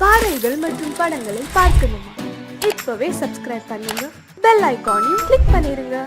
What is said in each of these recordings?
பாடல்கள் மற்றும் படங்களை பார்க்கணுமா? இப்பவே சப்ஸ்கிரைப் பண்ணுங்க, பெல் ஐகானையும் கிளிக் பண்ணிருங்க.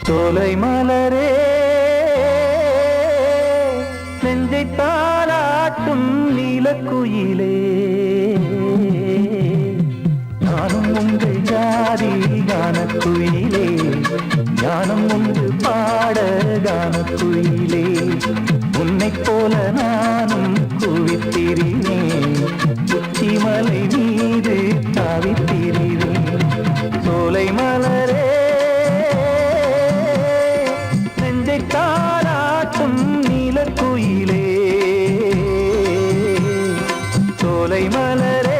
சோலை மலரே நெஞ்சை தாளாட்டும் நீலக்குயிலே மலை மீது தாவித் திரிவேன். சோலை மலரே நெஞ்சை தாலாட்டும் நீலக்குயிலே. சோலை மலரே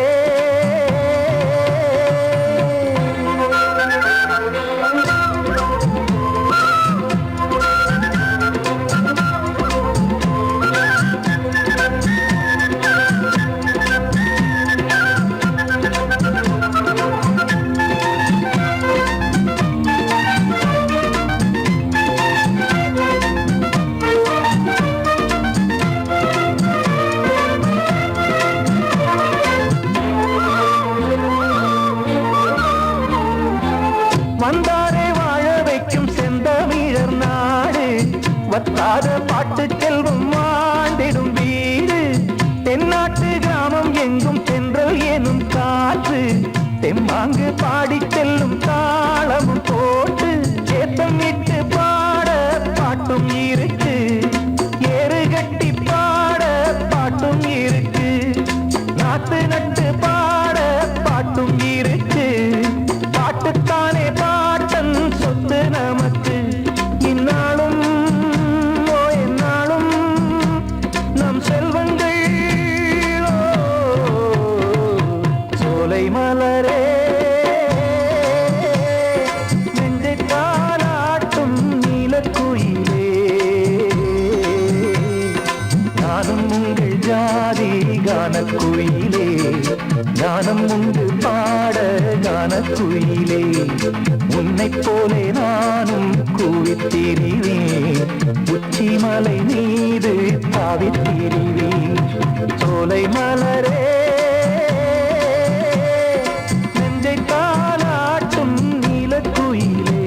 வந்தாரே வாழ வைக்கும் செந்தமிழர் நாடு. வத்தாத பாட்டு செல்வம் வாழ்ந்திடும் வீடு. தென்னாட்டு கிராமம் எங்கும் தென்றல் எனும் காற்று. தெம்மாங்கு பாடி செல்லும் தாளமும் போட்டு ஏத்தம் இட்டு பாட பாட்டும் இருக்கு. ஏறு கட்டி பாட பாட்டும் இருக்கு. நாத்து நட்டு பாட பாட்டும் இருக்கு. பாட்டுத்தானே பாட்டன் சொத்து நமக்கு. இந்நாளும் எந்நாளும் நம் செல்வங்கள். சோலை மலரே நெஞ்சை தாலாட்டும் நீலக்குயிலே. நானும் உங்கள் ஜாதி கானக்குயிலே. ஞானம் உண்டு பாட கானக்குயிலே. உன்னைப் போலே நானும் கூவித் திரிவேன். உச்சி மலை மீது தாவித் திரிவேன். சோலை மலரே நெஞ்சை தாலாட்டும் நீலக்குயிலே.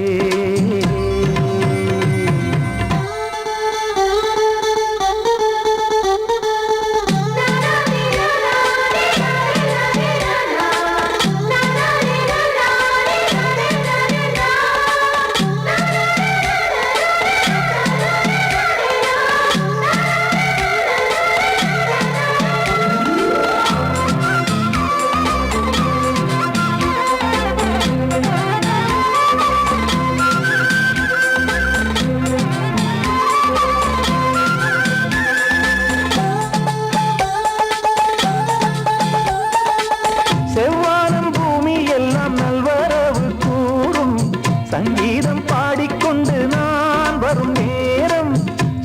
செவ்வானம் பூமி எல்லாம் நல்வரவு கூறும். சங்கீதம் பாடிக்கொண்டு நான் வரும் நேரம்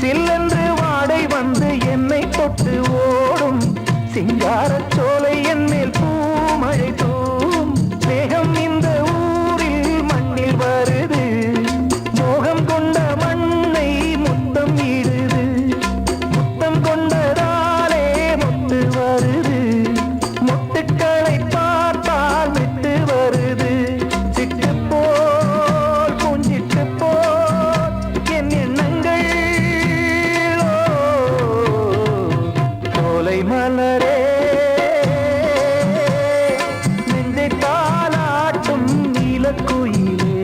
சில்லென்று வாடை வந்து என்னை தொட்டு ஓடும். சிங்காரச் சோலை என் மேல் பூமழை தூவும். மேகம் இந்த ஊரில் மண்ணில் வருது. மோகம் கொண்ட மண்ணை முத்தம் இடுது. முத்தம் கொண்டதாலே முத்து வருது. முத்துக்களை பார்த்தால் விட்டு வருது. சிட்டு போல் பூஞ்சிட்டு போல் என் எண்ணங்கள். சோலை மலரே நெஞ்சை தாலாட்டும் நீலக்குயிலே.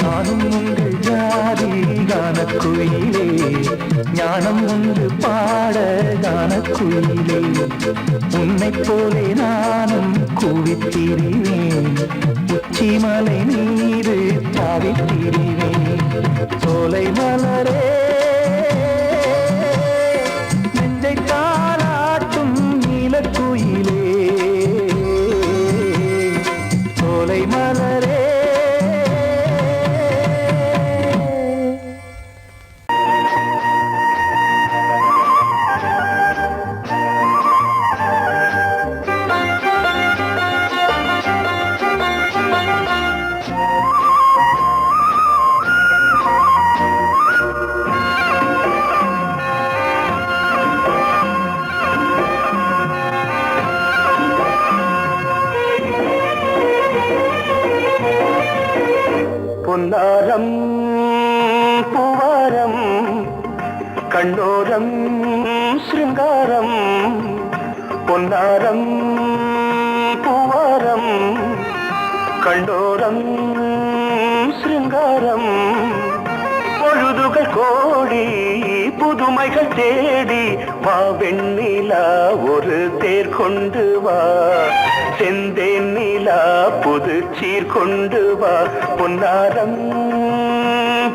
நானும் உங்கள் ஜாதி கானக்குயிலே. ஞானம் உண்டு பாட கானக்குயிலே. உன்னைப் போலே நானும் கூவித் திரிவேன். உச்சி மலை மீது தாவித் திரிவேன். சோலை மலரே நெஞ்சை தாலாட்டும் நீலக்குயிலே. சோலை மலரே பொன்னாரம் பூவாரம் கண்ணோரம் சிருங்காரம். பொன்னாரம் பூவாரம் கண்டோரம் சிருங்காரம். பொழுதுகள் கோடி புதுமை புதுமைகள் தேடி வா வெண்ணிலா ஒரு தேர் கொண்டு வா செந்தேன் நிலா புது சீர் கொண்டு வா பொன்னாரம்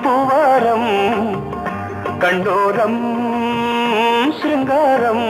பூவாரம் கண்டோரம் சிருங்காரம்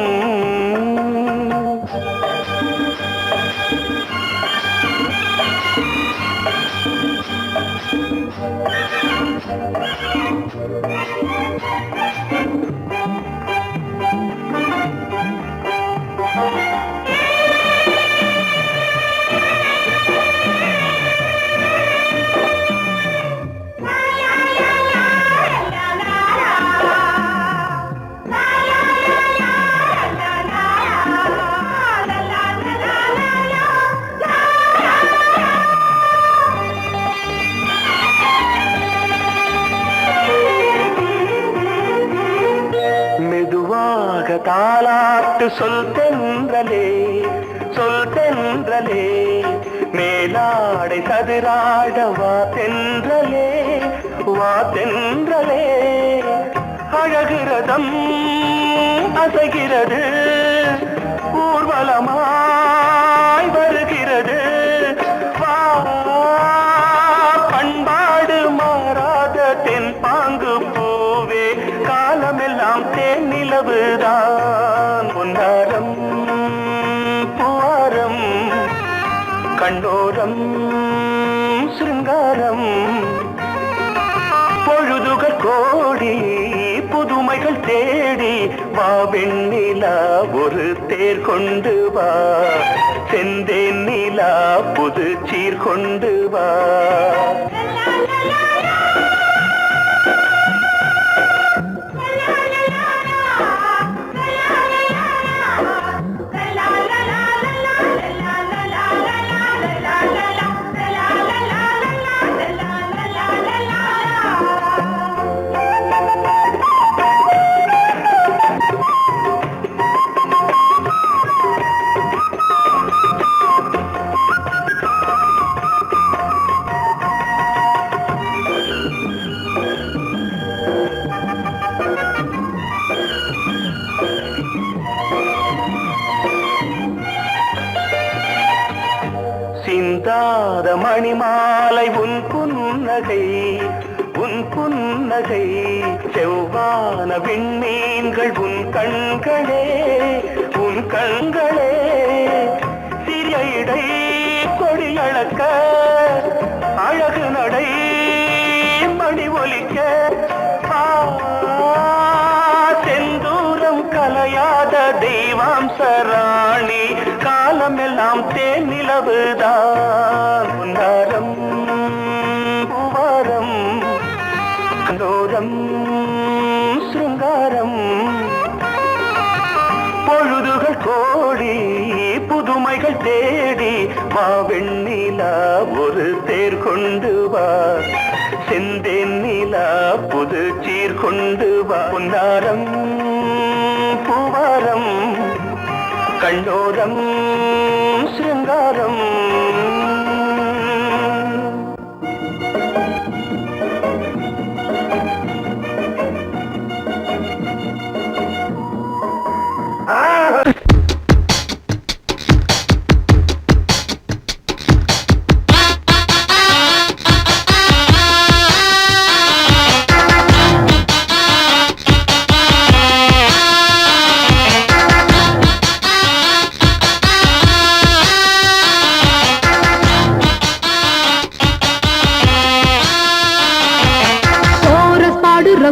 தாலாட்டு சொல் தென்றலே சொல் தென்றலே மேலாடை சதுராட வா தென்றலே வா தென்றலே அழகிறதம் அசைகிறது ஊர்வலமாய் வருகிறது வா பண்பாடு மாறாத தென் பாங்கு பூவே காலமெல்லாம் தேன் நிலவுதான் பொன்னாரம் பூவாரம் கண்டோரம் சிருங்காரம் பொழுதுகள் கோடி புதுமைகள் தேடி வா வெண்ணிலா ஒரு தேர் கொண்டு வா செந்தேன் நிலா புது சீர் கொண்டு வா சிந்தாத மணிமாலை உன் புன்னகை உன் புன்னகை செவ்வான விண்மீன்கள் உன் கண்களே உன் கண்களே சிறிய இடை கொடியளக்க அழகு நடை மணி ஒலிக்க செந்தூரம் கலையாத தெய்வாம்சராணி காலமெல்லாம் தேன் நிலவுதான் பொன்னாரம் பூவாரம் கண்டோரம் சிருங்காரம் பொழுதுகள் கோடி புதுமைகள் தேடி வா வெண்ணிலா ஒரு தேர் கொண்டு வா செந்தேன் நிலா புது சீர் கொண்டு வா பொன்னாரம் பூவாரம் கண்டோரம் சிருங்காரம்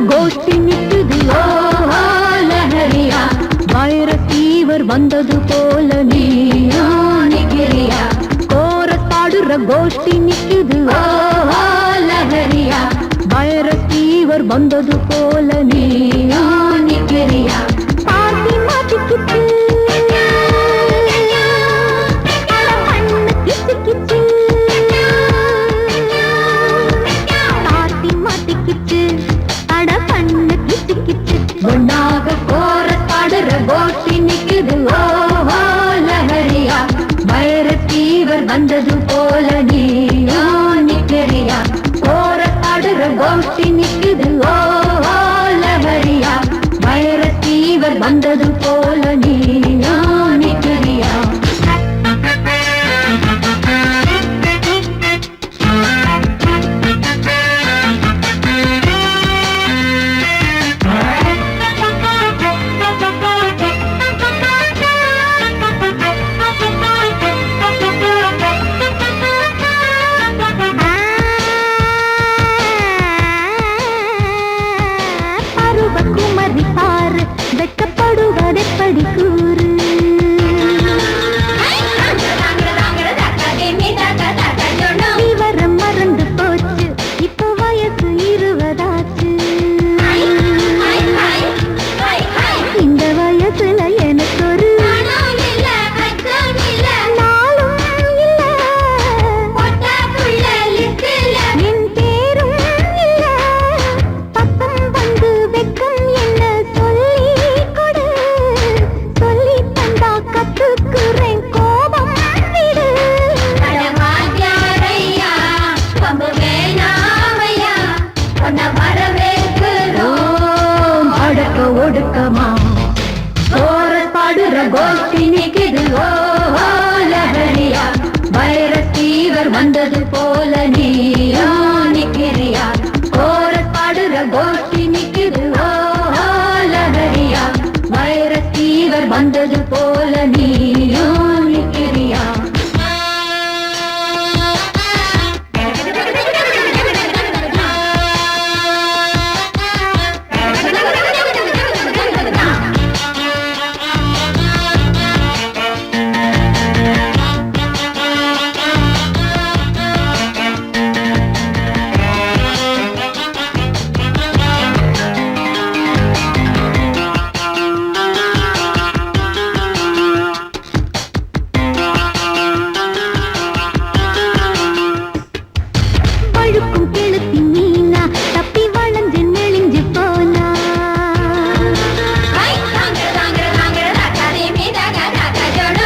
கோஷ்டி நிக்குது லஹரியா வைரத்தீவர் வந்தது போல நீயா நிக்கிறியா கோரஸ் பாடுற கோஷ்டி நிக்குது லஹரியா வைரத்தீவர் வந்தது போல நீயா நிக்கிறியா பாட்டி மாட்டிக்கிட்டு ஒன்னாக கோரஸ் பாடுற கோஷ்டி நிக்குது லஹரியா வைரத்தீவர் வந்தது போல நீயா நிக்கிறியா கோரஸ் பாடுற கோஷ்டி நிக்குது லஹரியா வைர வந்தது போல நீயா நிக்கிறியா பருவகுமரி பாரு வெட்டப்படுவதெப்படி கூறு விவரம் மறந்து போச்சு இப்போ வயசு 20 ஆச்சு இந்த வயசுல எனக்கு ஒரு என் பேரும் இல்ல பக்கம் வந்து வெக்கம் என்ன சொல்லி கொடு சொல்லி தந்தா கத்துக்குறேன் கோபம் விடு அடக்க ஒடுக்கமா கோரஸ் பாடுற கோஷ்டி நிக்குது ஓ லஹரியா வைரஸ் ஃபீவர் வந்தது போல நீயா நிக்கிறியா கோரஸ் பாடுற கோஷ்டி நிக்குது ஓ லஹரியா வைரஸ் ஃபீவர் வந்தது போல நீயா நிக்கிறியா பழுக்கும் கெளுத்தி மீனா தப்பி வளைஞ்சு நெளிஞ்சு போனா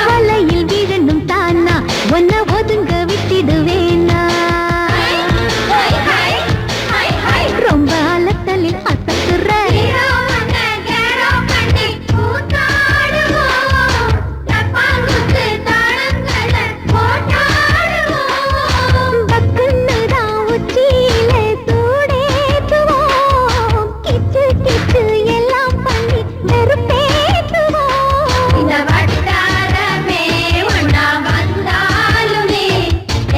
வலையில் விழணும் தானா ஒன்ன ஒதுங்க விட்டிடுவேனா ரொம்ப அலத்தலில் அசத்துற பக்குன்னுதான் உச்சியிலே சூடேத்துவோம் கிச்சு கிச்சு எல்லாம் பண்ணி வெறுப்பேத்துவோம் இந்த வட்டாரமே ஒன்னா வந்தாலுமே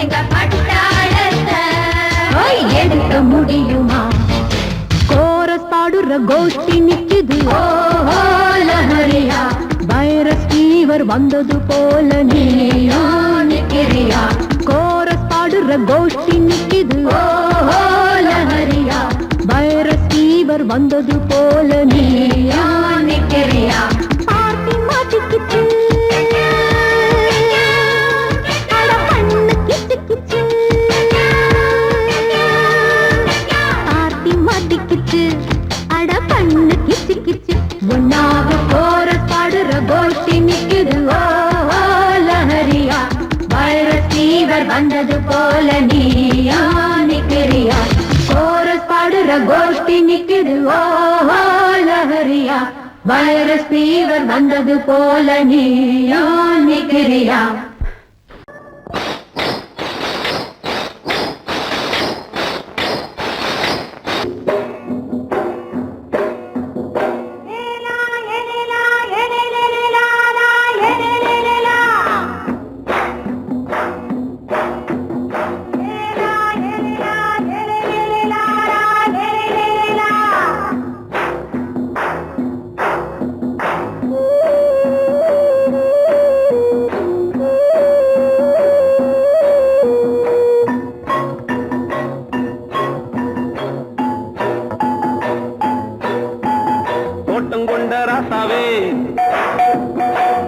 எங்க பட்டாளத்தை எடுக்க முடியுமா கோரஸ் பாடுற கோஷ்டி நிக்குது ஓ லஹரியா வைரஸ் ஃபீவர் வந்தது போல நீயா நிக்கிறியா கோரஸ் பாடுற கோஷ்டி நிக்குது ஓ லஹரியா வைரஸ் ஃபீவர் வந்தது போல நீயா நிக்கிறியா பார்ட்டி மாட்டிக்கிச்சு அட பண்ணு கிச்சு கிச்சு பார்ட்டி மாட்டிக்கிச்சு அட பண்ணு கிச்சு கிச்சு ஒன்னாக கோரஸ் பாடுற கோஷ்டி நிக்குது ஓ லஹரியா வைரஸ் ஃபீவர் வந்தது போல நீயா நிக்கிறியா கோரஸ் பாடுற கோஷ்டி நிக்குது ஓ லஹரியா வைரஸ் ஃபீவர் வந்தது போல நீயா நிக்கிறியா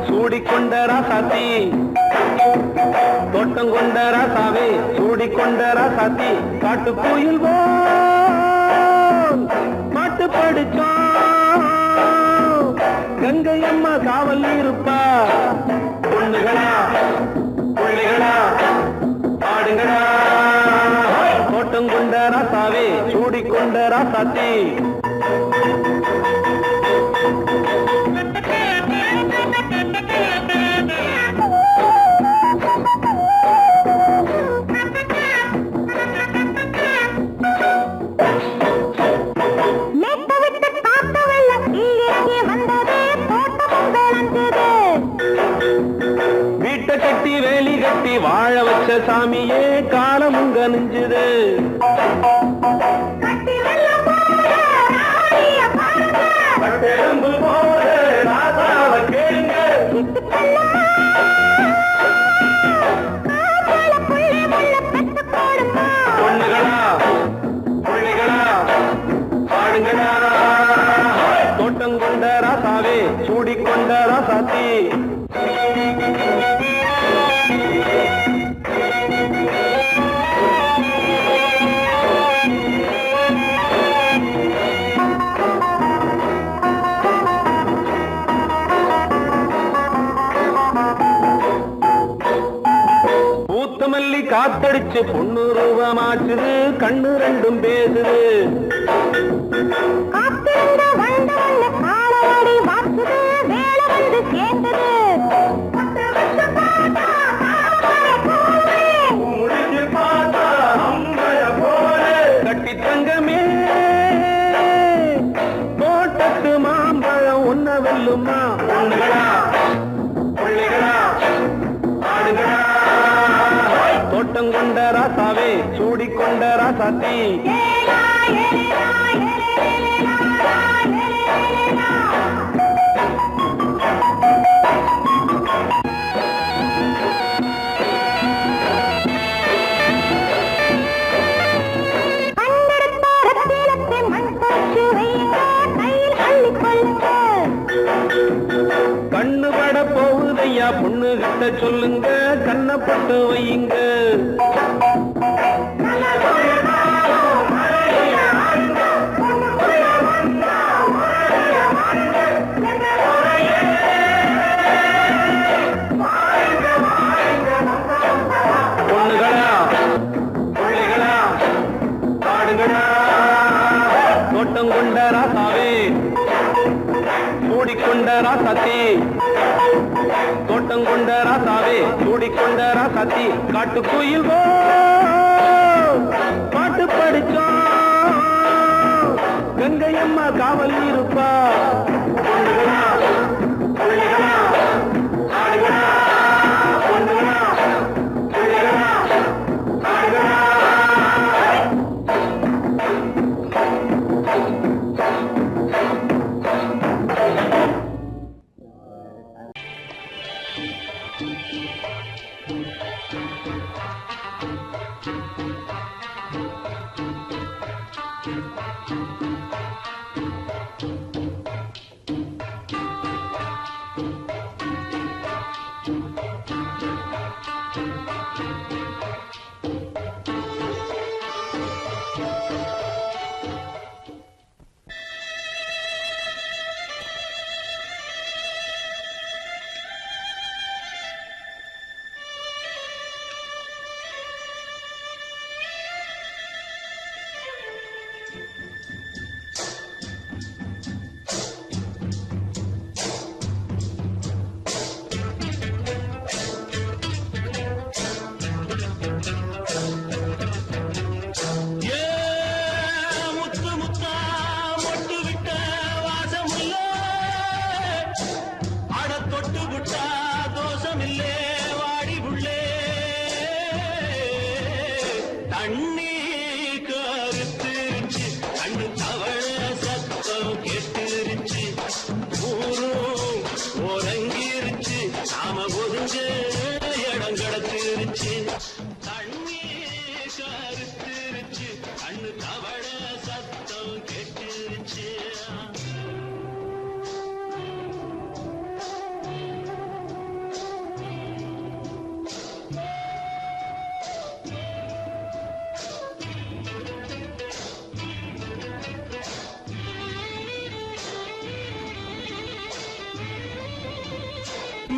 சூடிக்கொண்ட ராசாத்தி தோட்டம் கொண்ட ராசாவே சூடிக்கொண்ட ராசாத்தி காட்டு கோயில் பாட்டு படிச்சோம் கங்கை அம்மா காவல் இருப்பா பொண்ணுகளா பிள்ளைகளா ஆடுங்களா தோட்டம் கொண்ட ராசாவே சூடிக்கொண்ட ராசாத்தி வீட்டை கட்டி வேலி கட்டி வாழ வச்ச சாமியே காலமுங்க நெஞ்சுது. கட்டெரும்பு போல ராசாவ கேளுங்க. பொண்ணுகளா பிள்ளைகளா பாடுங்களா. தோட்டம் கொண்ட ராசாவே சூடிக்கொண்ட ராசாத்தி. பூத்தமல்லி காத்தடிச்சு பொண்ணு ரூபமாச்சுது. கண்ணு ரெண்டும் பேசுது. கட்டி தங்கமே தோட்டத்து மாம்பழம் ஒன்ன வெல்லுமா. பொண்ணுகளா பிள்ளைகளா ஆடுகளா. தோட்டம் கொண்ட ராசாவே சூடிக்கொண்ட ராசாத்தி. கண்ணு பட போகுதையா பொண்ணு கிட்ட சொல்லுங்க. கண்ணப்பட்டு வையுங்க. பொண்ணுகளா பிள்ளைகளா பாடுங்களா. தோட்டம் கொண்ட ராசாவே சூடிக்கொண்ட ராசாத்தி. தோட்டம் கொண்ட ராசாவே சூடிக்கொண்ட ராசாத்தி. காட்டுக்குயில் பாட்டு படிச்சோம். கங்கையம்மா காவல் இருப்பா. பொண்ணுகளா பிள்ளைகளா ஆடுகளா. பொண்ணுகளா பிள்ளைகளா ஆடுகளா.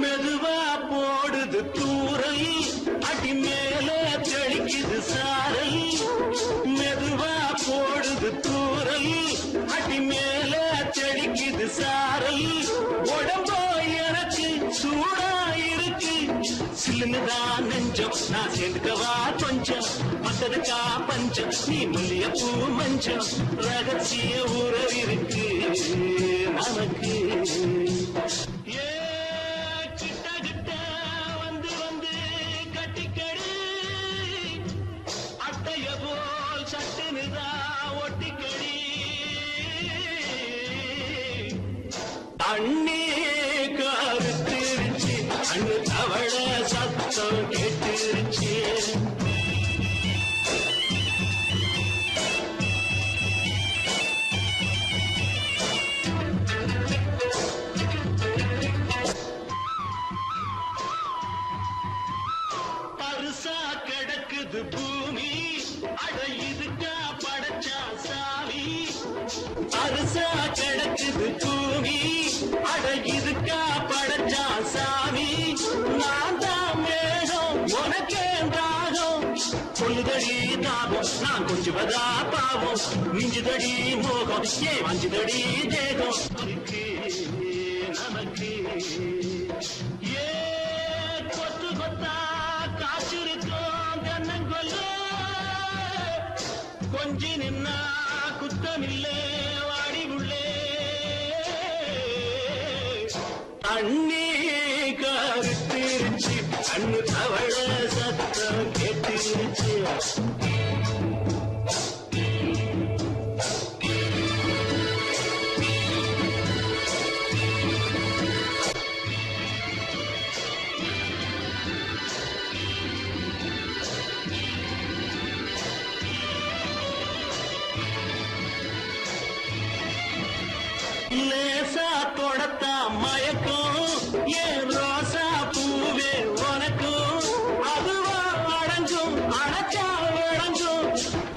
மெதுவா போடுது தூரல், அடி மேல தெளிக்குது சாரல். மெதுவா போடுது தூரல், அடி மேல தெளிக்குது சாரல். உடம்போ எனக்கு சூடா இருக்கு, சில்லுதான் நெஞ்சம் நான் சேர்ந்துக்கவா கொஞ்சம். மத்ததுக்கா பஞ்சம் நீ முள்ளிய பூ மஞ்சம், ரகசிய உறவிருக்கு நமக்கு. கிட்ட கிட்ட வந்து கிடக்குது பூமி அட இதுக்கா படைச்சா சாமி அரிசா கிடக்குது பூமி அட இதுக்கா படைச்சா சாமி நான் தான் மேகம் உனக்கே தாகம் சொல்லுதடி தாபம் நான் கொஞ்சுவதா பாவம் மிஞ்சுதடி மோகம் ஏ வஞ்சுதடி தேகம் நமக்கு ஏ கொத்து கொத்தா காற்றிருக்கோம் தென்னங்கொல்ல கொஞ்சி நின்னா குத்தமில்லே வாடி உள்ளே அண்ணி கருத்திருச்சு கண்ணு தவழ சத்தம் கேட்டிருச்சு லேசா தொடத்தா மயக்கும் ஏன் ரோசா பூவே உனக்கும் அதுவா அடைஞ்சும் அடைச்சா விளைஞ்சும்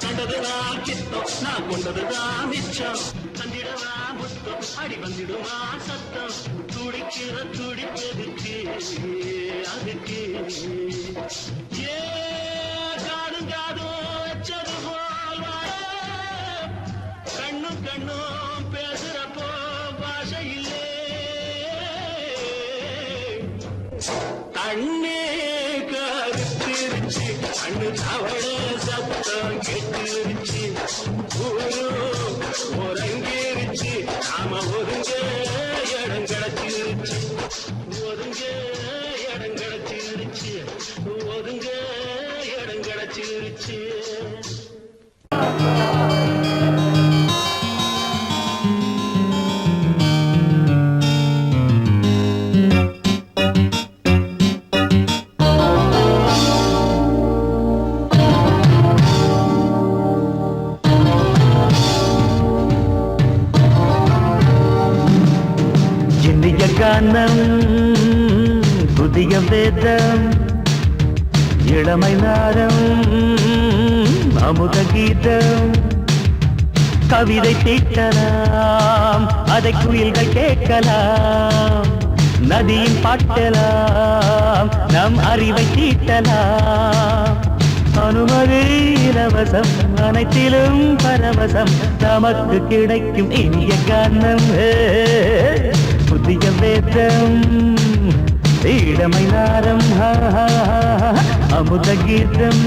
கண்டதுதான் கித்தம் நான் கொண்டதுதான் மிச்சம் தந்திடவா முத்தம் அடி வந்திடுமா சத்தம் துடிக்கிற துடிப்பதுக்கு அதுக்கு ஏ காதும் காதும் வச்சது போல் கண்ணும் கண்ணும் பேசுறப்போ பாஷை இல்லே கண்ணே கருத்திருச்சு கண்ணு தவழ சத்தம் கெட்டிருச்சு ஒருங்கிருச்சு நாம ஒருங்க இடம் கிடைச்சிருச்சு ஒருங்க இடம் கிடைச்சிருச்சு ஒருங்க இடம் கிடைச்சிருச்சு கானம் புதிய வேதம் இளமை நாரம் அமுத கீதம் கவிதை தீட்டலாம் அதை குயில்கள் கேட்கலாம் நதியின் பாட்டலாம் நம் அறிவை தீட்டலாம் அனுமதி இலவசம் அனைத்திலும் பரவசம் நமக்கு கிடைக்கும் இனிய கானம் புதிய வேதம் இளமை நாரம் அமுத கீதம்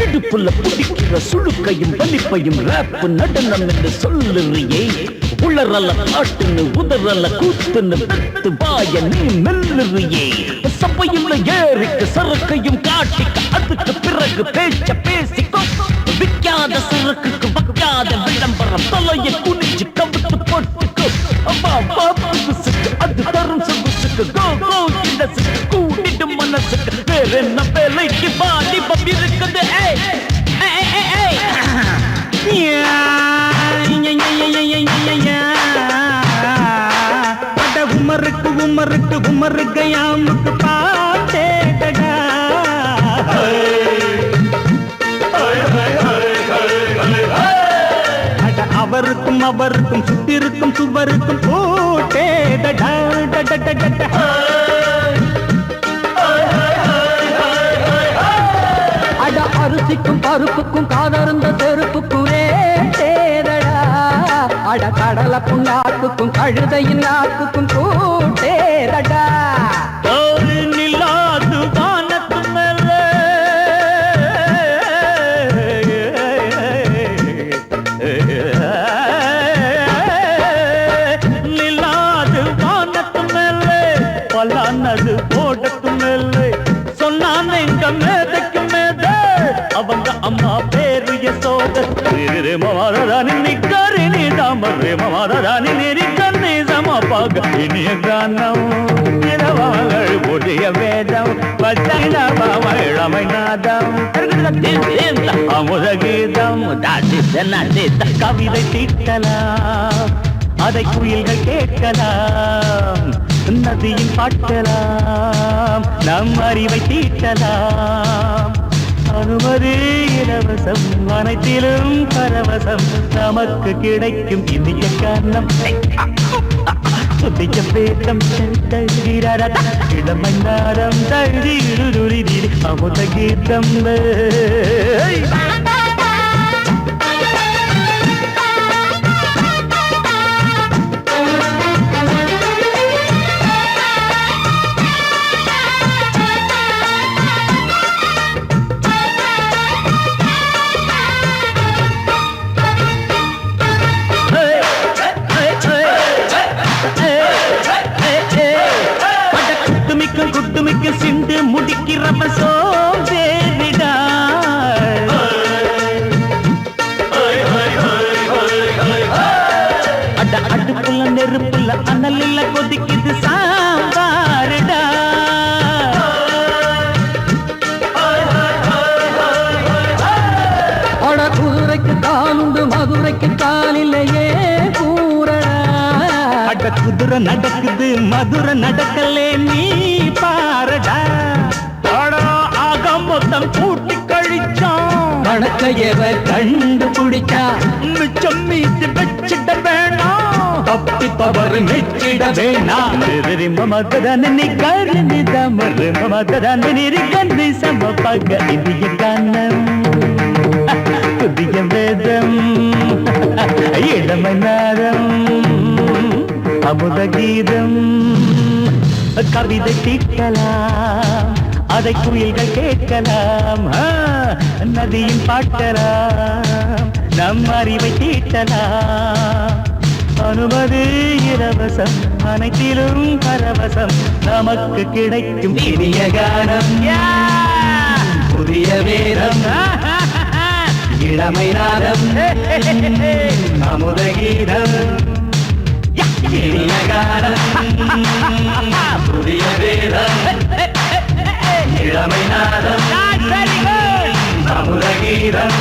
இடுப்புள்ள பிடிக்கிற சுழுக்கையும் வலிப்பையும் ராப்பு நடனம் என்று சொல்லுறியே உளறல பாட்டுன்னு உதறல கூத்துன்னு பெத்து வாய நீ மெல்லுறியே சபையுள்ள ஏறிக்கு சரக்கையும் காட்டிக்க அதுக்கு பிறகு பேச்ச பேசிக்கோ விற்காத சரக்குக்கு வைக்காத விளம்பரம் தலையை குனிஞ்சு கவித்து போட்டுக்கோ புதுசுக்கு அது தரும் சொகுசுக்கு கோ இலசுக்கு கூட்டிட்டு மனசுக்கு வேற என்ன வேலைக்கு வாலிபம் இருக்குது உமருக்கு உமருக்கு உமருக்கு யாமுக்கு பாட்டேடா அவருக்கும் அவருக்கும் சுத்திருக்கும் சுவருக்கும் போட்டேடா அட அரிசிக்கும் பருப்புக்கும் காதருந்த செருப்புக்கும் ரேடா அட கடலை புண்ணாக்குக்கும் கழுதையின் நாக்குக்கும் கூட்டேடா நில்லாது வானத்து மேல நில்லாது வானத்து மேல பலானது போடத்து மேல சொன்னான் எங்க மேதைக்கு மேத அவங்க அம்மா பேரு யசோத மாதாராணி நிக்காரி நீ தாம மாதாராணி நெறிக்கண்ணி சமப்பாக இனிய கானம் இரவங்கள் புதிய வேதம் பச்சை இளமை நாதம் அமுத கீதம் கவிதை தீட்டலாம் அதை குயில்கள் கேட்கலாம் நதியில் பாட்டலாம் நம் அறிவை தீட்டலாம் அனுமதி இலவசம் அனைத்திலும் பரவசம் நமக்கு கிடைக்கும் இனிய காரணம் புதிய பேதம் இளமை நாரம் தழுதி அமுத கீதம் குட்டுமிக்க சிண்டு முடிக்கிறப்ப சோதேரிடா அடுப்புல நெருப்புல அனலில் கொதிக்குது சாம்பாருடா அட குதிரைக்கு காலுண்டு மதுரைக்கு காலிலேயே கூறடா அட குதிரை நடக்குது மதுரை நடக்கலே நீ பாரடா ஆக மொத்தம் கூட்டி கழிச்சான் கணக்கையவ கண்டுபிடிச்சா மிச்சம் மீது வச்சிட வேணாம் தப்பி தவறு மெச்சிட வேணாம் மமதனி கருணி தமரு மமதனி கந்தி சமபக இந்திய கானம் புதிய வேதம் இளமை நாரம் அமுத கீதம் கவிதை தீட்டலாம் அதை குயில்கள் கேட்கலாம் நதியின் பாட்டலாம் நம் அறிவை தீட்டலாம் அனுமதி இலவசம் அனைத்திலும் பரவசம் நமக்கு கிடைக்கும் இனிய கானம் புதிய வேதம் இளமை நாதம் அமுத கீதம் இனிய கானம் புதிய வேதம் இளமை நாதம் அமுத கீதம்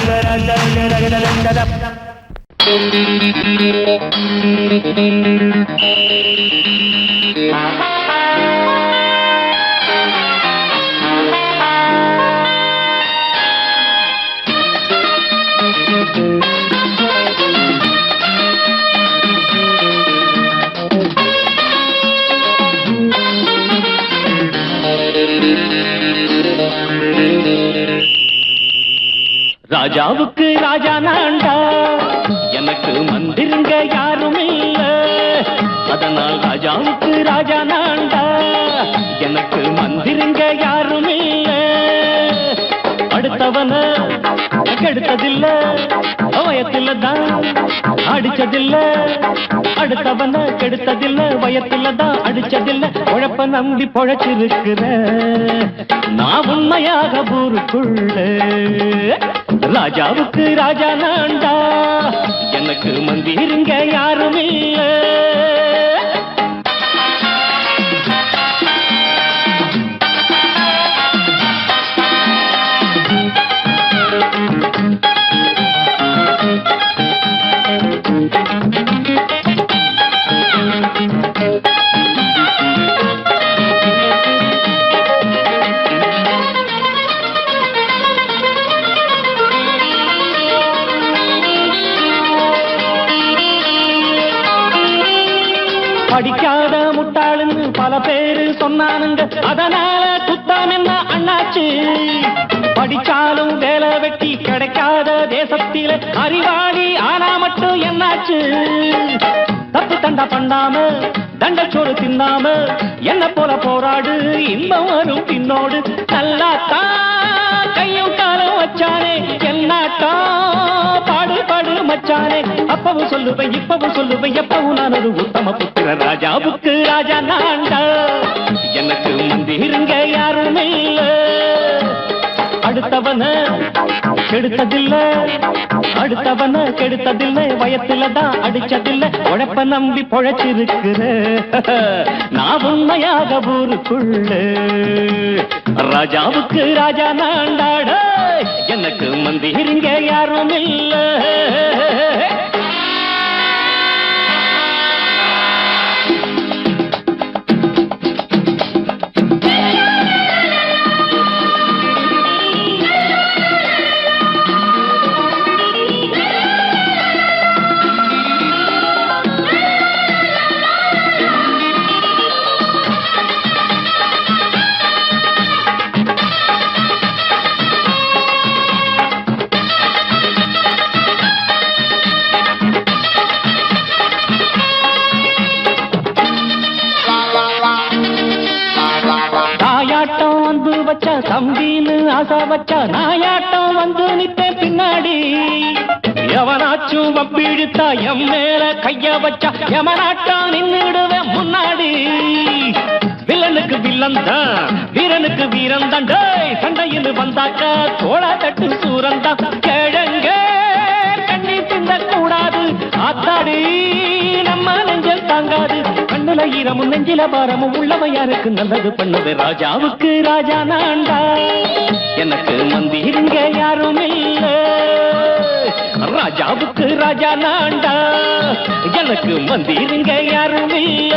ராஜாவுக்கு ராஜா நான்டா எனக்கு மந்திருங்க யாரும் இல்ல அதனால் ராஜாவுக்கு ராஜா நான்டா எனக்கு மந்திருங்க யாரும் இல்ல அடுத்தவன கெடுத்ததில்ல வயத்தில தான் அடிச்சதில்ல அடுத்தவன கெடுத்ததில்ல வயத்தில தான் அடிச்சதில்ல உழப்ப நம்பி பொழைச்சிருக்கிற நான் உண்மையாக ஊருக்குள்ள ராஜாவுக்கு ராஜா நான்டா எனக்கு மந்திருங்க யாரும் இல்ல படிக்காத முட்டாளுன்னு பல பேரு சொன்னானுங்க அதனால குத்தம் என்ன அண்ணாச்சு படிச்சாலும் வேலை வெட்டி கிடைக்காத தேசத்தில அறிவாளி ஆனா மட்டும் என்னாச்சு தப்பு தண்டா பண்ணாம தண்டச்சோறு தின்னாம என்ன போல போராடு இன்பம் வரும் பின்னோடு நல்லாத்தான் கையும் காலம் வச்சானே என்னாட்டா பாடு பாடு மச்சானே அப்பவும் சொல்லுவேன் இப்பவும் சொல்லுவேன் எப்பவும் நான் ஒரு உத்தம புத்திர ராஜாவுக்கு ராஜா நான்டா எனக்கு மந்திருங்க யாரும் இல்ல அடுத்தவன கெடுத்ததில்ல அடுத்தவன கெடுத்ததில்லை வயத்துல தான் அடிச்சதில்லை உழைப்ப நம்பி பொழைச்சிருக்கிற நான் உண்மையாக ஊருக்குள்ள ராஜாவுக்கு ராஜா நான்டாட எனக்கு மந்திருங்க யாரும் இல்ல வச்சா தம்பின்னு ஆசா வச்சா நாயாட்டம் வந்து நிப்பேன் பின்னாடி எவனாச்சும் வப்பிழுத்தா எம் மேல கைய வச்சா எவனாட்டம் நின்னுடுவேன் முன்னாடி வில்லனுக்கு வில்லன் தான் வீரனுக்கு வீரன் தான் சண்டையில் வந்தாக்கா தோளா தட்டு சூரன் தான் கிழங்க கண்ணி தின்ன கூடாது ஆத்தாடி நம்ம நெஞ்சல் தாங்காது கண்ணுல ஈரமும் நெஞ்சில பாரமும் உள்ளவன் யாருக்கு நல்லது பண்ணது ராஜாவுக்கு ராஜா நான்டா எனக்கு மந்திருங்க யாரும் இல்ல ராஜாவுக்கு ராஜா நான்டா எனக்கு மந்திருங்க யாரும் இல்ல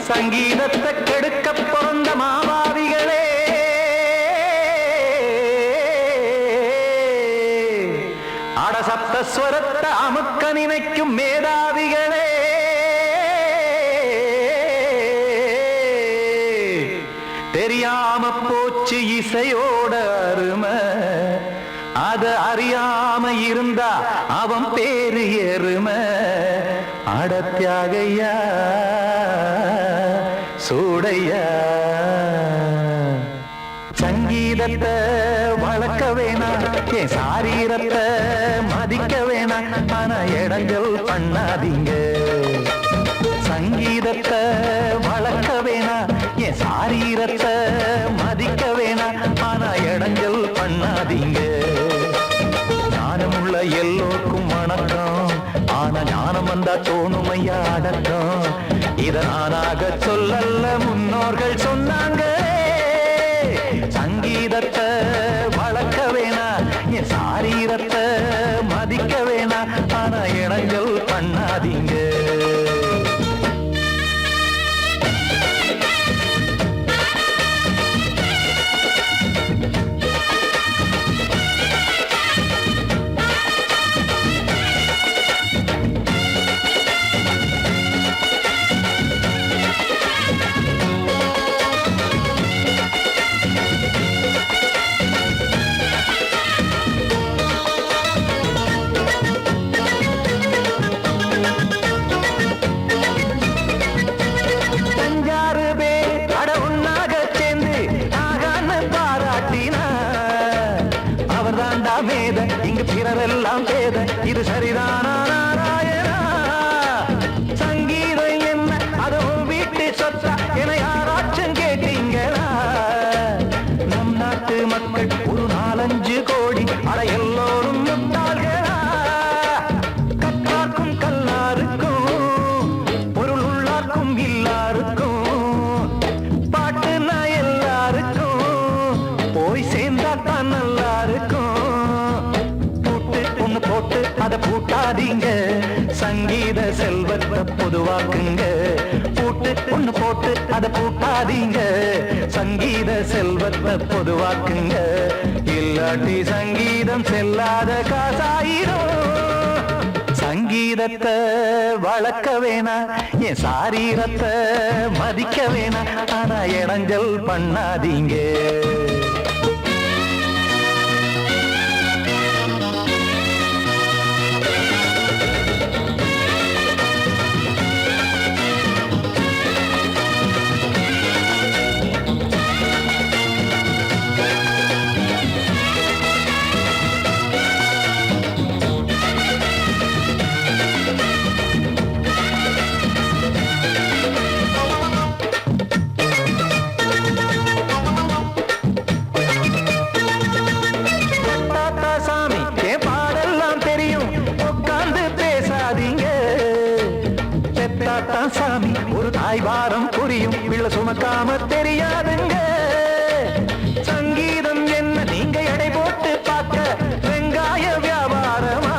சங்கீதத்தை கெடுக்க பிறந்த மாவாதிகளே அடசப்த ஸ்வரத்தை அமுக்க நினைக்கும் மேதாவிகளே தெரியாம போச்சு இசையோட அருமை அத அறியாம இருந்தா அவன் பேரு எருமை அடத்தியாகையா சூடையா சங்கீதத்தை வளர்க்க வேணாம் என் சாரீரத்தை மதிக்க வேணாம் ஆனா இடங்கள் பண்ணாதீங்க சங்கீதத்தை வளர்க்க வேணாம் என் சாரீரத்தை மதிக்க வேணாம் ஆனா இடங்கள் பண்ணாதீங்க ஞானமுள்ள எல்லோருக்கும் வணக்கம் ஆனா ஞானம் வந்தா தோணுமையா அடக்கம் இத நானாக சொல்லல்ல முன்னோர்கள் சொன்னாங்க சங்கீதத்தை வளர்க்க வேணா என் சாரீரத்தை மதிக்க வேணா ஆனா இடங்கள் பண்ணாதீங்க இங்கு பிறரெல்லாம் பேத இது சரிதானா நாராயணா சங்கீதம் என்ன அதுவும் வீட்டு சொத்தா என யாராச்சும் கேட்டீங்களா நம் நாட்டு மக்கள் ஒரு 4-5 கோடி அட எல்லோரும் முட்டாள்களா கற்றார்க்கும் கல்லாருக்கும் பொருள் உள்ளார்க்கும் இல்லாருக்கும் பாட்டுனா எல்லாருக்கும் போய் சேர்ந்தாத்தான் நல்லா இருக்கும் போட்டு அத பூட்டாதீங்க சங்கீத செல்வத்தை பொதுவாக்குங்க பூட்டு ஒண்ணு போட்டு அத பூட்டாதீங்க சங்கீத செல்வத்தை பொதுவாக்குங்க இல்லாட்டி சங்கீதம் செல்லாத காசாயிரும் சங்கீதத்தை வளர்க்க வேணா என் சாரீரத்தை மதிக்க வேணா ஆனா இடைஞ்சல் பண்ணாதீங்க சாமி ஒரு தாய் வாரம் புரியும் பிள்ளை சுமக்காம தெரியாதுங்க சங்கீதம் என்ன நீங்க எடை போட்டு பார்க்க வெங்காய வியாபாரமா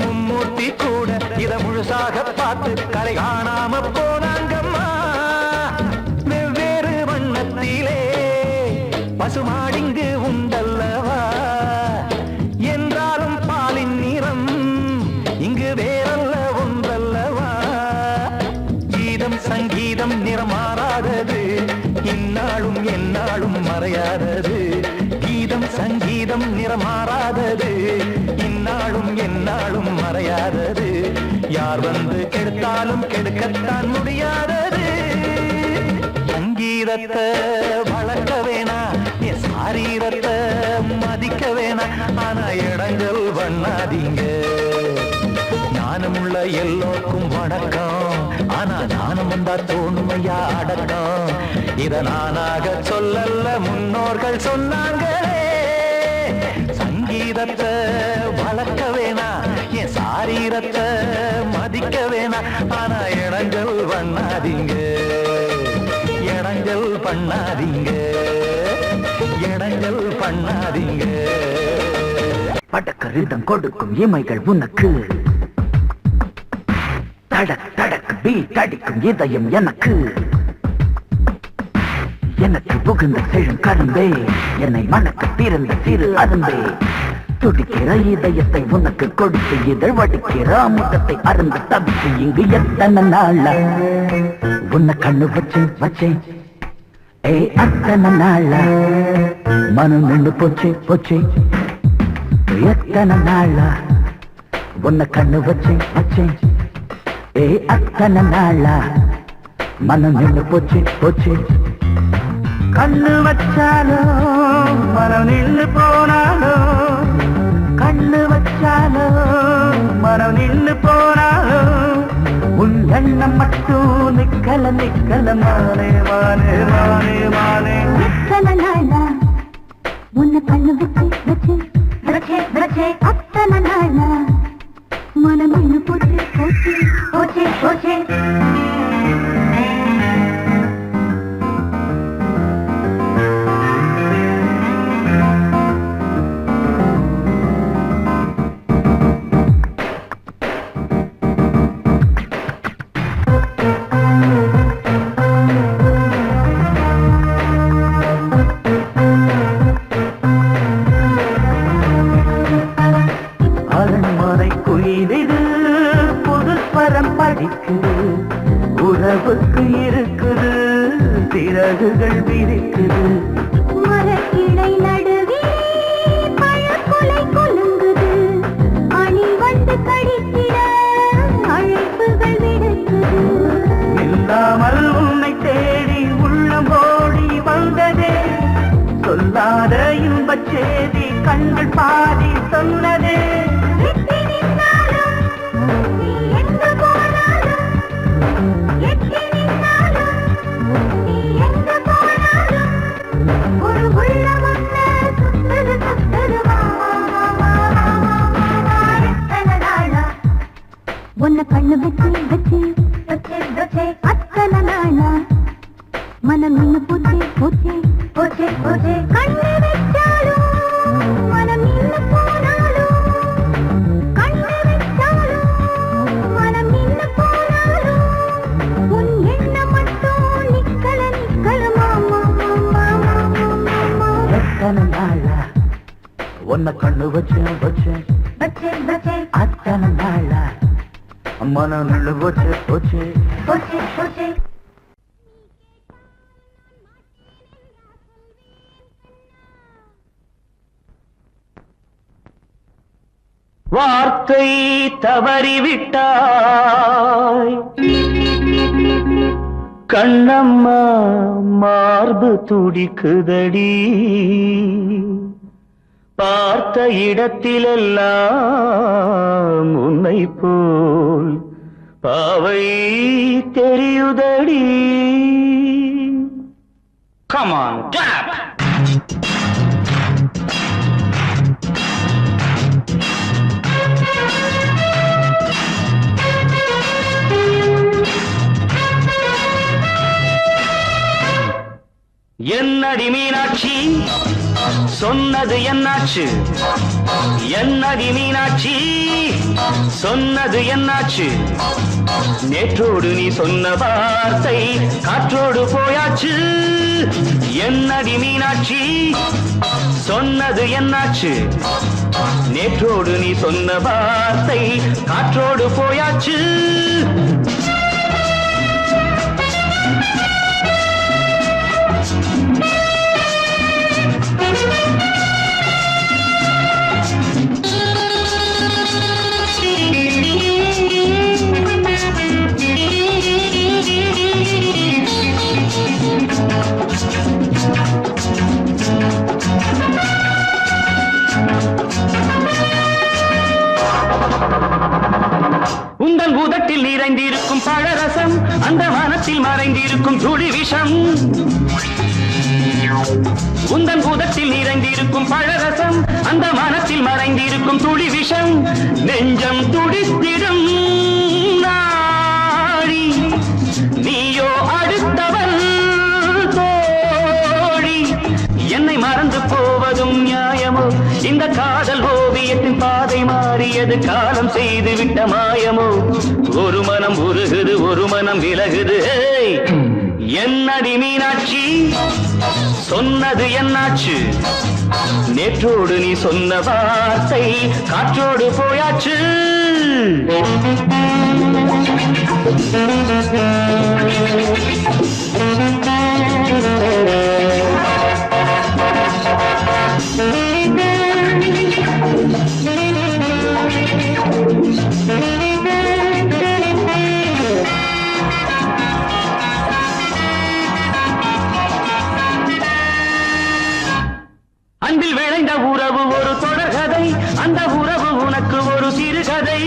மும்மூர்த்தி கூட இத முழுசாக பார்த்து கரை காணாம போனாங்கம்மா வெவ்வேறு வண்ணத்திலே பசுமாடிங்கு உண்டல்லவா என்றாலும் பாலின் நிறம் இங்கு வேறல்ல ஒன்றல்லவா சங்கீதம் நிறமாறாதது இந்நாளும் எந்நாளும் மறையாதது கீதம் சங்கீதம் நிறமாறாதது இந்நாளும் எந்நாளும் மறையாதது யார் வந்து கெடுத்தாலும் கெடுக்கத்தான் முடியாதது சங்கீத சங்கீதத்தை வளர்க்க வேணா என் சாரீரத்தை மதிக்க வேணா ஆனா இடங்கள் பண்ணாதீங்க ஞானமுள்ள எல்லோருக்கும் வணக்கம் ஆனா ஞானம் வந்தா தோணுமையா அடக்கம் இத நானாக சொல்லல முன்னோர்கள் சொன்னாங்களே சங்கீதத்தை வளர்க்க வேணா என் சாரீரத்தை மதிக்க வேணா ஆனா இடங்கள் பண்ணாதீங்க இடங்கள் பண்ணாதீங்க இடங்கள் பண்ணாதீங்க படக்கரிதம் கொடுக்கும் இமைகள் உனக்கு தடக் தடக் பீட் அடிக்கும் இதயம் எனக்கு எனக்கு புகுந்த செழும் கரும்பே என்னை மணக்க பிறந்த சிறு அரும்பே துடிக்கிற இதயத்தை உனக்கு கொடுத்து இதழ் வடிக்கிற முகத்தை அருந்து தவித்து இங்கு எத்தனை நாள உன்னை கண்ணு வச்சேன் ஏ அத்தனை நாள மனம் நின்று போச்சு எத்தனை நாள உன்னை கண்ணு வச்சேன் ஏ அத்தனை நாள மனம் நின்று போச்சு கண்ணு வச்சாலோ மனம் நின்று போனாலோ கண்ணு வச்சாலோ மனம் நின்று போனாலோ உன் எண்ணம் மட்டும் நிக்கல மானே எத்தனை நாளா உன்னை கண்ணு வச்சு அத்தனை நாளா மனம் நின்று போச்சு உறவுக்கு இருக்குது சிறகுகள் விரிக்குது மரக்கிளை நடுவே பழக்குலை கொலுங்குது அணி வந்து கடித்திட அழைப்புகள் விடுக்குது இல்லாமல் உன்னை தேடி உள்ளம் ஓடி வந்ததே சொல்லாத இன்பச் செய்தி கண்கள் பாதி சொன்னதே உன்னை கண்ணு வச்சு அத்தனை நாளா மனம் நின்று போச்சு கண்ணு வச்சாலும் மனம் நின்று போனாலும் கண்ணு வச்சாலும் மனம் நின்று போனாலும் உன் எண்ணம் மட்டும் நிக்கல மாமா எத்தனை நாளா உன்னை கண்ணு வச்சேன் அத்தனை நாளா மனம் நின்று போச்சு வார்த்தை தவறிவிட்டாய் கண்ணம்மா மார்பு துடிக்குதடி பார்த்த இடத்திலெல்லாம் உன்னை போல் பாவை தெரியுதடி Come on, tap! என்னடி மீனாட்சி சொன்னது என்னாச்சு என்னடி மீனாட்சி சொன்னது என்னாச்சு நேற்றோடு நீ சொன்ன வார்த்தை காற்றோடு போயாச்சு என்னடி மீனாட்சி சொன்னது என்னாச்சு நேற்றோடு நீ சொன்ன வார்த்தை காற்றோடு போயாச்சு உதட்டில் நிறைந்திருக்கும் பழரசம் அந்த மனத்தில் மறைந்திருக்கும் துளி விஷம் உந்தன் உதட்டில் நிறைந்திருக்கும் பழரசம் அந்த மனத்தில் மறைந்திருக்கும் துளி விஷம் நெஞ்சம் துடித்திடும் நாடி நீயோ அடுத்தவன் தோழி என்னை மறந்து போவதும் நியாயமோ இந்த காதல் ஓவியத்தின் பாதை மாறியது காலம் செய்து விட்ட மாயமோ ஒரு மனம் உருகுது ஒரு மனம் விலகுது என்னடி மீனாட்சி சொன்னது என்னாச்சு நேற்றோடு நீ சொன்ன வார்த்தை காற்றோடு போயாச்சு அன்பில் விளைந்த உறவு ஒரு தொடர்கதை அந்த உறவு உனக்கு ஒரு சிறுகதை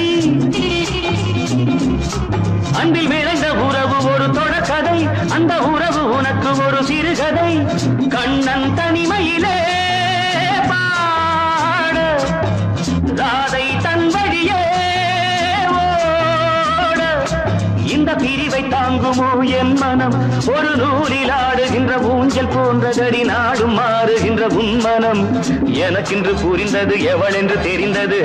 அன்பில் விளைந்த உறவு ஒரு தொடர்கதை அந்த உறவு உனக்கு ஒரு சிறுகதை கண்ணன் தனிமையிலே பாட ராதை தன் வழியே ஓட இந்த பிரிவை தாங்குமோ என் மனம் ஒரு நூலில் ஆடுகின்ற ஊஞ்சல் போன்றதடி நாடும் மாறுகின்ற உன்மனம் எனக்கென்று புரிந்தது எவள் என்று தெரிந்தது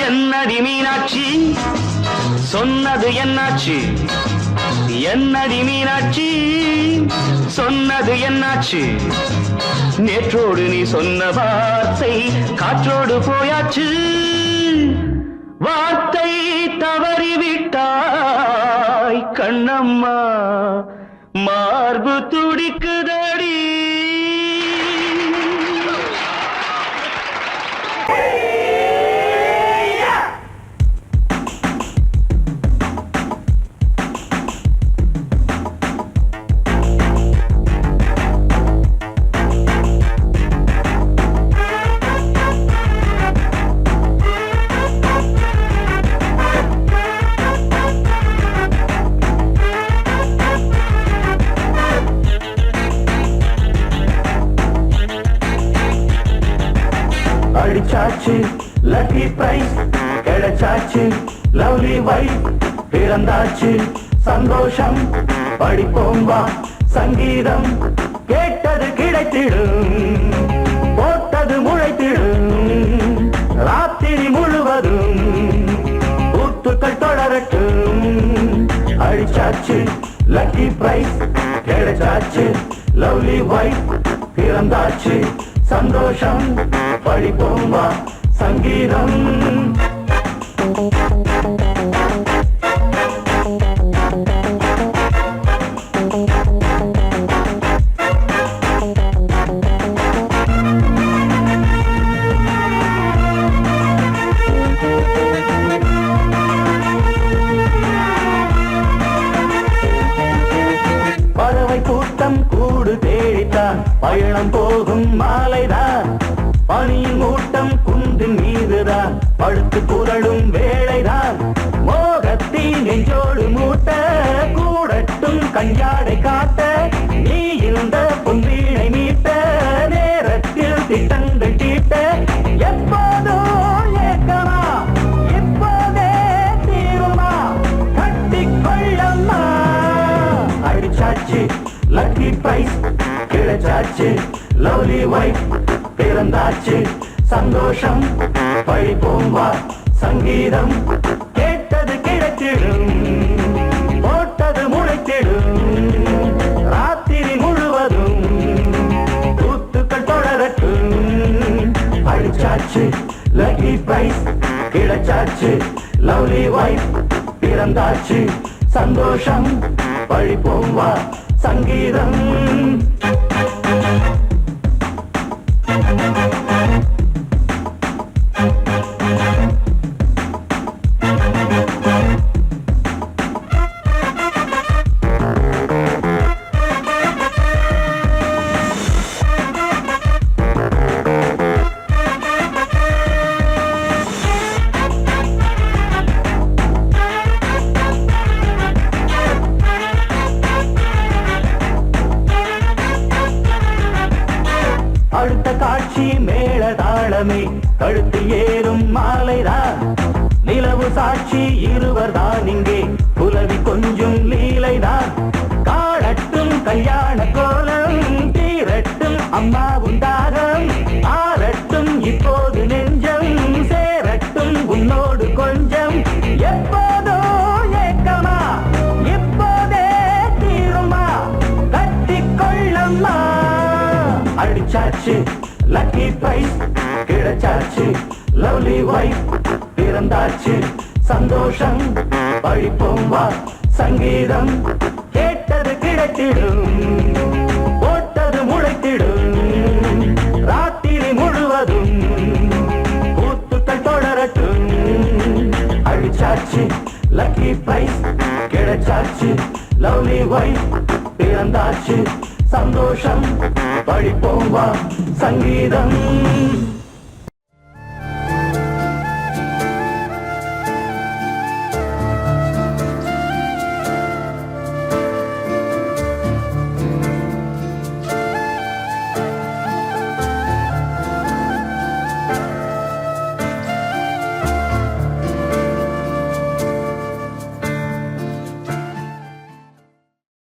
என்னடி மீனாட்சி சொன்னது என்னாச்சு என்னடி மீனாட்சி சொன்னது என்னாச்சு நேற்றோடு நீ சொன்ன வார்த்தை காற்றோடு போயாச்சு வார்த்தை தவறிவிட்டாய் கண்ணம்மா மார்பு துடிக்குதடி அடிச்சாச்சு லக்கி பிரைஸ் கிடைச்சாச்சு லவ்லி வைஃப் பிறந்தாச்சு சந்தோஷம் படிப்போம் வா சங்கீதம் கேட்டது கிடைத்திடும் போட்டது முளைத்திடும் ராத்திரி முழுவதும் ஊத்துக்கள் தொடரட்டும் அடிச்சாச்சு லக்கி பிரைஸ் கிடைச்சாச்சு லவ்லி வைஃப் பிறந்தாச்சு சந்தோஷம் படிப்போம் வா சங்கீதம் பறவை கூட்டம் கூடு தேடித்தான் பயணம் போகும் மாலைதான் பனியின் மூட்டம் குன்றின் மீதுதான் படுத்து புரளும் வேளைதான் மோகத்தின் நெஞ்சோடு மூட்ட கூடட்டும் கஞ்சாடை காட்ட நீ இருந்த பொன்வீணை மீட்ட நேரத்தில் திட்டங்கள் தீட்ட எப்போதோ ஏக்கமா இப்போதே தீருமா கட்டிக்கொள்ளம்மா அடிச்சாச்சு லக்கி பிரைஸ் கிடைச்சாச்சு லவ்லி வைஃப் பிறந்தாச்சு சந்தோஷம் படிப்போம் வா சங்கீதம் கேட்டது கிடைத்திடும் போட்டது முளைத்திடும் ராத்திரி முழுவதும் கூத்துக்கள் தொடரட்டும் அடிச்சாச்சு லக்கி பிரைஸ் கிடைச்சாச்சு லவ்லி வைஃப் பிறந்தாச்சு சந்தோஷம் படிப்போம் வா சங்கீதம் சாட்சி மேள தாளமே கழுத்தில் ஏறும் மாலைதான் நிலவு சாட்சி இருவர் தான் இங்கே புலவி கொஞ்சம் லீலைதான் காணட்டும் கல்யாண கோலம் தீரட்டும் அம்மா உண்டாரம் ஆரட்டும் இப்போது நெஞ்சம் சேரட்டும் உன்னோடு கொஞ்சம் எப்போதோ ஏக்கமா இப்போதே தீருமா கட்டிக்கொள்ளம்மா அடிச்சாச்சு லக்கி பிரைஸ் கிடைச்சாச்சு லவ்லி வைஃப் பிறந்தாச்சு சந்தோஷம் பழிப்போம் வா சங்கீதம் கேட்டது கிடைத்திடும் போட்டது முளைத்திடும் ராத்திரி முழுவதும் கூத்துக்கள் தொடரட்டும் அடிச்சாச்சு லக்கி பிரைஸ் கிடைச்சாச்சு லவ்லி வைஃப் பிறந்தாச்சு சந்தோஷம் பழிப்போம் வா சங்கீதம்